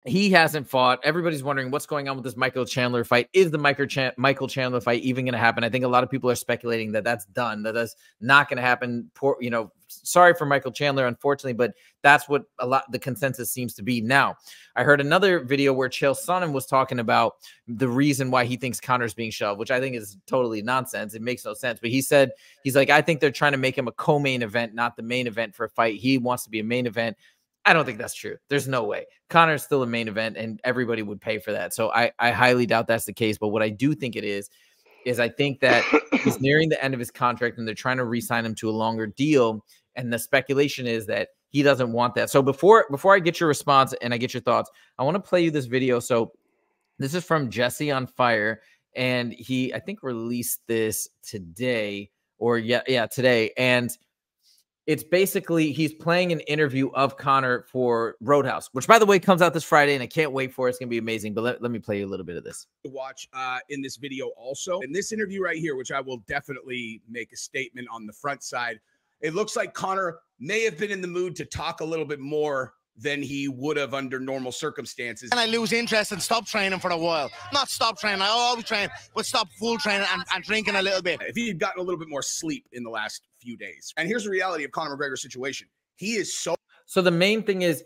He hasn't fought. Everybody's wondering what's going on with this Michael Chandler fight. Is the Michael Chandler fight even going to happen? I think a lot of people are speculating that that's done, that that's not going to happen. Poor, sorry for Michael Chandler, unfortunately, but that's what the consensus seems to be now. I heard another video where Chael Sonnen was talking about the reason why he thinks Conor's being shelved, which I think is totally nonsense. It makes no sense. But he said, he's like, I think they're trying to make him a co-main event, not the main event for a fight. He wants to be a main event. I don't think that's true. There's no way. Conor's still a main event and everybody would pay for that. So I highly doubt that's the case. But what I do think it is I think that he's nearing the end of his contract and they're trying to re-sign him to a longer deal. And the speculation is that he doesn't want that. So before I get your response and I get your thoughts, I want to play you this video. So this is from Jesse on Fire. And he, I think, released this today today. And it's basically he's playing an interview of Conor for Roadhouse, which, by the way, comes out this Friday, and I can't wait for it. It's going to be amazing. But let me play you a little bit of this. Watch in this video also. In this interview right here, which I will definitely make a statement on the front side, it looks like Conor may have been in the mood to talk a little bit more than he would have under normal circumstances. And I lose interest and stop training for a while. Not stop training, I always train, but stop full training and drinking a little bit. If he had gotten a little bit more sleep in the last few days. And here's the reality of Conor McGregor's situation. He is So the main thing is,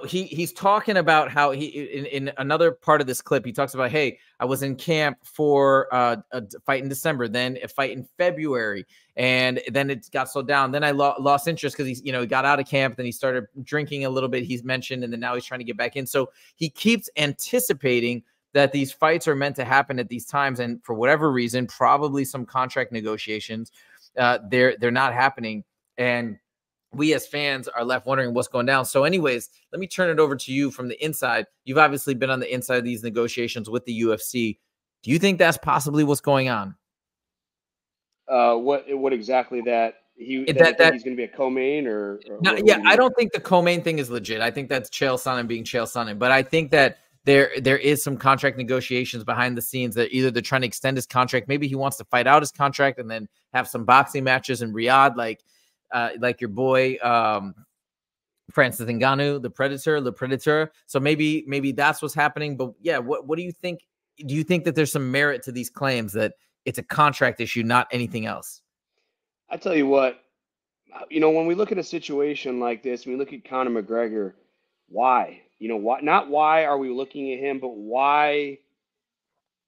he's talking about how he in another part of this clip, he talks about, hey, I was in camp for a fight in December, then a fight in February, and then it got slowed down. Then I lost interest because he got out of camp, then he started drinking a little bit, he's mentioned, and then now he's trying to get back in. So he keeps anticipating that these fights are meant to happen at these times, and for whatever reason, probably some contract negotiations, they're not happening. And we as fans are left wondering what's going down. So anyways, let me turn it over to you from the inside. You've obviously been on the inside of these negotiations with the UFC. Do you think that's possibly what's going on? What exactly that he's going to be a co-main or no, yeah, I don't think the co-main thing is legit. I think that's Chael Sonnen being Chael Sonnen, but I think that there is some contract negotiations behind the scenes that either they're trying to extend his contract. Maybe he wants to fight out his contract and then have some boxing matches in Riyadh, like your boy Francis Ngannou, the Predator. So maybe that's what's happening. But yeah, what do you think? Do you think that there's some merit to these claims that it's a contract issue, not anything else? I tell you what, when we look at a situation like this, when we look at Conor McGregor, why? Not why are we looking at him, but why?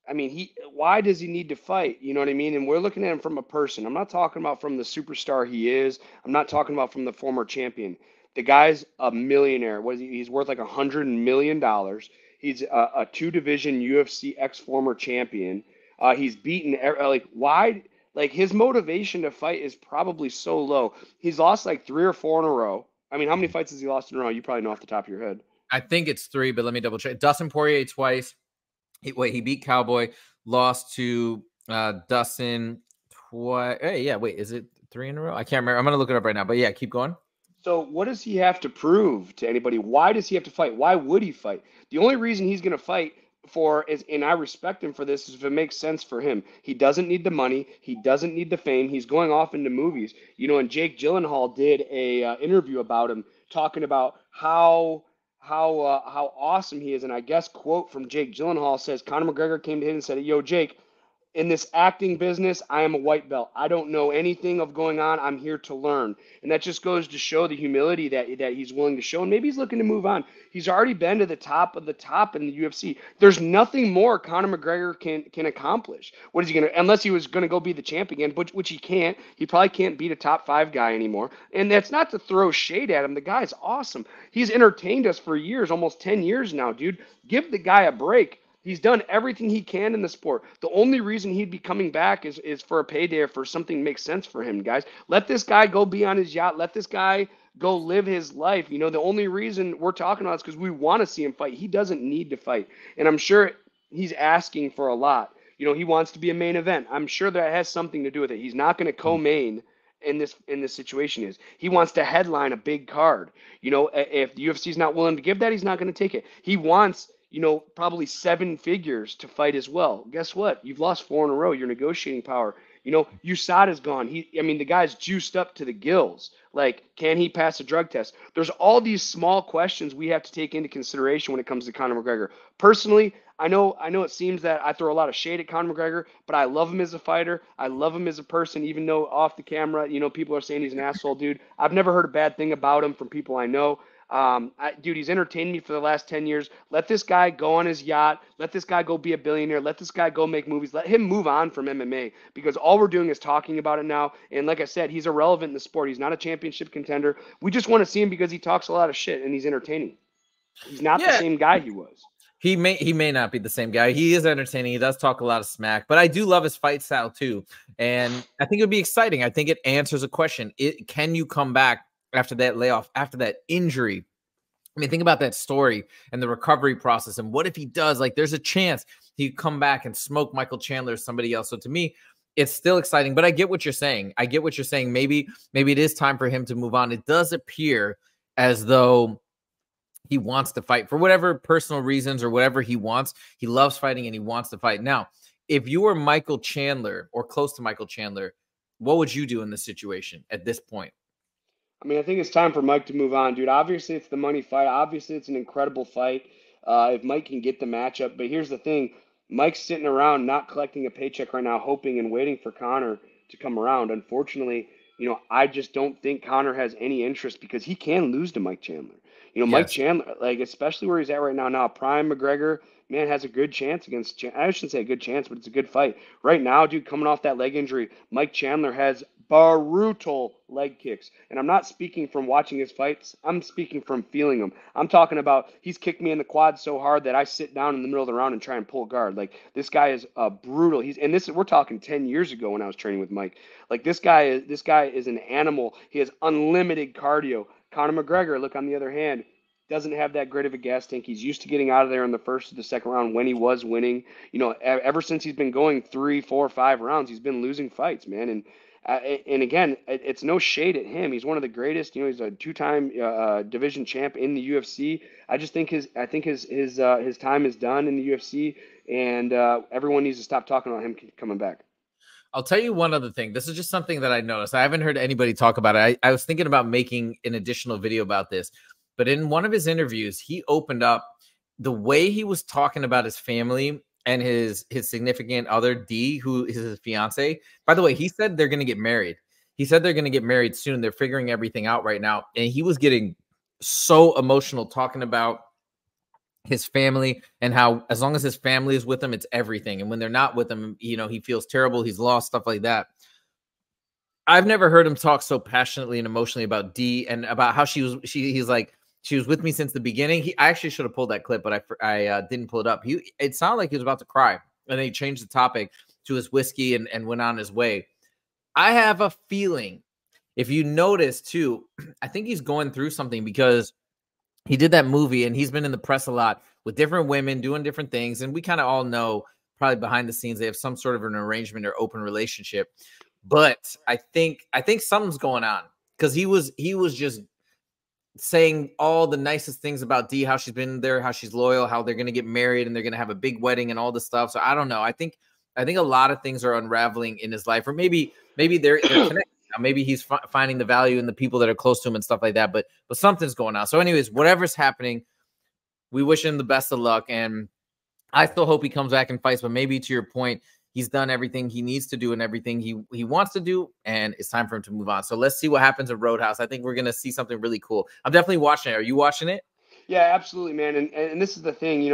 I mean, why does he need to fight? You know what I mean? And we're looking at him from a person. I'm not talking about from the superstar he is. I'm not talking about from the former champion. The guy's a millionaire. He's worth like $100 million. He's a 2-division UFC ex-former champion. He's beaten why? Like, his motivation to fight is probably so low. He's lost like 3 or 4 in a row. I mean, how many fights has he lost in a row? You probably know off the top of your head. I think it's 3, but let me double check. Dustin Poirier twice. He beat Cowboy, lost to Dustin twice. Hey, yeah, wait, is it 3 in a row? I can't remember. I'm going to look it up right now. But yeah, keep going. So what does he have to prove to anybody? Why does he have to fight? Why would he fight? The only reason he's going to fight and I respect him for this, is if it makes sense for him. He doesn't need the money. He doesn't need the fame. He's going off into movies. And Jake Gyllenhaal did a interview about him, talking about how awesome he is. And I guess quote from Jake Gyllenhaal says, Conor McGregor came to him and said, yo, Jake, in this acting business, I am a white belt. I don't know anything of going on. I'm here to learn. And that just goes to show the humility that he's willing to show. And maybe he's looking to move on. He's already been to the top of the top in the UFC. There's nothing more Conor McGregor can accomplish. What is he going to, unless he was going to go be the champ again, which he can't. He probably can't beat a top 5 guy anymore. And that's not to throw shade at him. The guy's awesome. He's entertained us for years, almost 10 years now, dude. Give the guy a break. He's done everything he can in the sport. The only reason he'd be coming back is for a payday or for something that makes sense for him, guys. Let this guy go be on his yacht. Let this guy go live his life. The only reason we're talking about it is because we want to see him fight. He doesn't need to fight. And I'm sure he's asking for a lot. He wants to be a main event. I'm sure that has something to do with it. He's not going to co-main in this situation. He wants to headline a big card. If the UFC is not willing to give that, he's not going to take it. He wants probably 7 figures to fight as well. Guess what? You've lost 4 in a row. Your negotiating power. USADA's gone. The guy's juiced up to the gills. Like, can he pass a drug test? There's all these small questions we have to take into consideration when it comes to Conor McGregor. Personally, I know it seems that I throw a lot of shade at Conor McGregor, but I love him as a fighter. I love him as a person, even though off the camera, people are saying he's an asshole, dude. I've never heard a bad thing about him from people I know. Dude, he's entertained me for the last 10 years. Let this guy go on his yacht. Let this guy go be a billionaire. Let this guy go make movies. Let him move on from MMA, because all we're doing is talking about it now. And like I said, he's irrelevant in the sport. He's not a championship contender. We just want to see him because he talks a lot of shit and he's entertaining. He's not the same guy he was. He may not be the same guy. He is entertaining. He does talk a lot of smack, but I do love his fight style too. And I think it would be exciting. I think it answers a question. Can you come back after that layoff, after that injury? I mean, think about that story and the recovery process. And what if he does? Like, there's a chance he'd come back and smoke Michael Chandler or somebody else. So to me, it's still exciting. But I get what you're saying. Maybe it is time for him to move on. It does appear as though he wants to fight for whatever personal reasons or whatever he wants. He loves fighting and he wants to fight. Now, if you were Michael Chandler or close to Michael Chandler, what would you do in this situation at this point? I mean, I think it's time for Mike to move on, dude. Obviously, it's the money fight. Obviously, it's an incredible fight if Mike can get the matchup. But here's the thing. Mike's sitting around not collecting a paycheck right now, hoping and waiting for Conor to come around. Unfortunately, I just don't think Conor has any interest because he can lose to Mike Chandler. Mike Chandler, like, especially where he's at right now, prime McGregor, man, has a good chance against, I shouldn't say a good chance, but it's a good fight. Right now, dude, coming off that leg injury, Mike Chandler has brutal leg kicks. And I'm not speaking from watching his fights. I'm speaking from feeling them. I'm talking about he's kicked me in the quad so hard that I sit down in the middle of the round and try and pull guard. Like, this guy is brutal. We're talking 10 years ago when I was training with Mike. Like, this guy is an animal. He has unlimited cardio. Conor McGregor, look, on the other hand, doesn't have that great of a gas tank. He's used to getting out of there in the first or the second round when he was winning. Ever since he's been going 3, 4, 5 rounds, he's been losing fights, man. And again, it's no shade at him. He's one of the greatest. He's a 2-time division champ in the UFC. I just think his time is done in the UFC, and everyone needs to stop talking about him coming back. I'll tell you one other thing. This is just something that I noticed. I haven't heard anybody talk about it. I was thinking about making an additional video about this, but in one of his interviews, he opened up the way he was talking about his family and his significant other, D, who is his fiance. By the way, he said they're going to get married. He said they're going to get married soon. They're figuring everything out right now. And he was getting so emotional talking about his family and how as long as his family is with him, it's everything. And when they're not with him, he feels terrible. He's lost, stuff like that. I've never heard him talk so passionately and emotionally about D and about how he's like, she was with me since the beginning. I actually should have pulled that clip, but I didn't pull it up. It sounded like he was about to cry, and then he changed the topic to his whiskey and went on his way. I have a feeling, if you notice too, I think he's going through something because he did that movie and he's been in the press a lot with different women doing different things. And we kind of all know probably behind the scenes, they have some sort of an arrangement or open relationship. But I think something's going on because he was just saying all the nicest things about D, how she's been there, how she's loyal, how they're going to get married and they're going to have a big wedding and all this stuff. So I don't know. I think a lot of things are unraveling in his life, or maybe they're connected. Maybe he's finding the value in the people that are close to him and stuff like that. But something's going on. So anyways, whatever's happening, we wish him the best of luck. And I still hope he comes back and fights. But maybe to your point, he's done everything he needs to do and everything he wants to do, and it's time for him to move on. So let's see what happens at Roadhouse. I think we're going to see something really cool. I'm definitely watching it. Are you watching it? Yeah, absolutely, man. And this is the thing,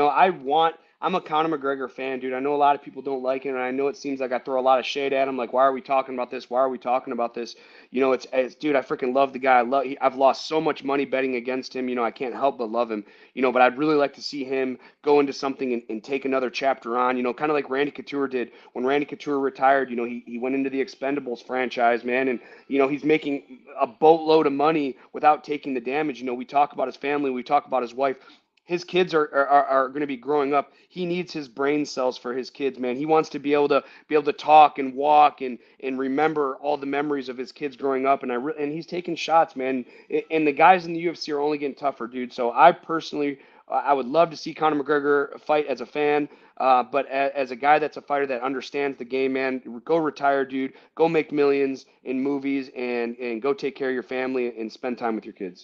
I'm a Conor McGregor fan, dude. I know a lot of people don't like him, and I know it seems like I throw a lot of shade at him. Like, why are we talking about this? Why are we talking about this? It's dude, I freaking love the guy. I've lost so much money betting against him. I can't help but love him. But I'd really like to see him go into something and take another chapter on. Kind of like Randy Couture did when Randy Couture retired. He went into the Expendables franchise, man, and he's making a boatload of money without taking the damage. We talk about his family, we talk about his wife. his kids are going to be growing up. He needs his brain cells for his kids, man. He wants to be able to talk and walk and remember all the memories of his kids growing up. And he's taking shots, man. And the guys in the UFC are only getting tougher, dude. So I personally, I would love to see Conor McGregor fight as a fan, but as a guy that's a fighter that understands the game, man, go retire, dude. Go make millions in movies and go take care of your family and spend time with your kids.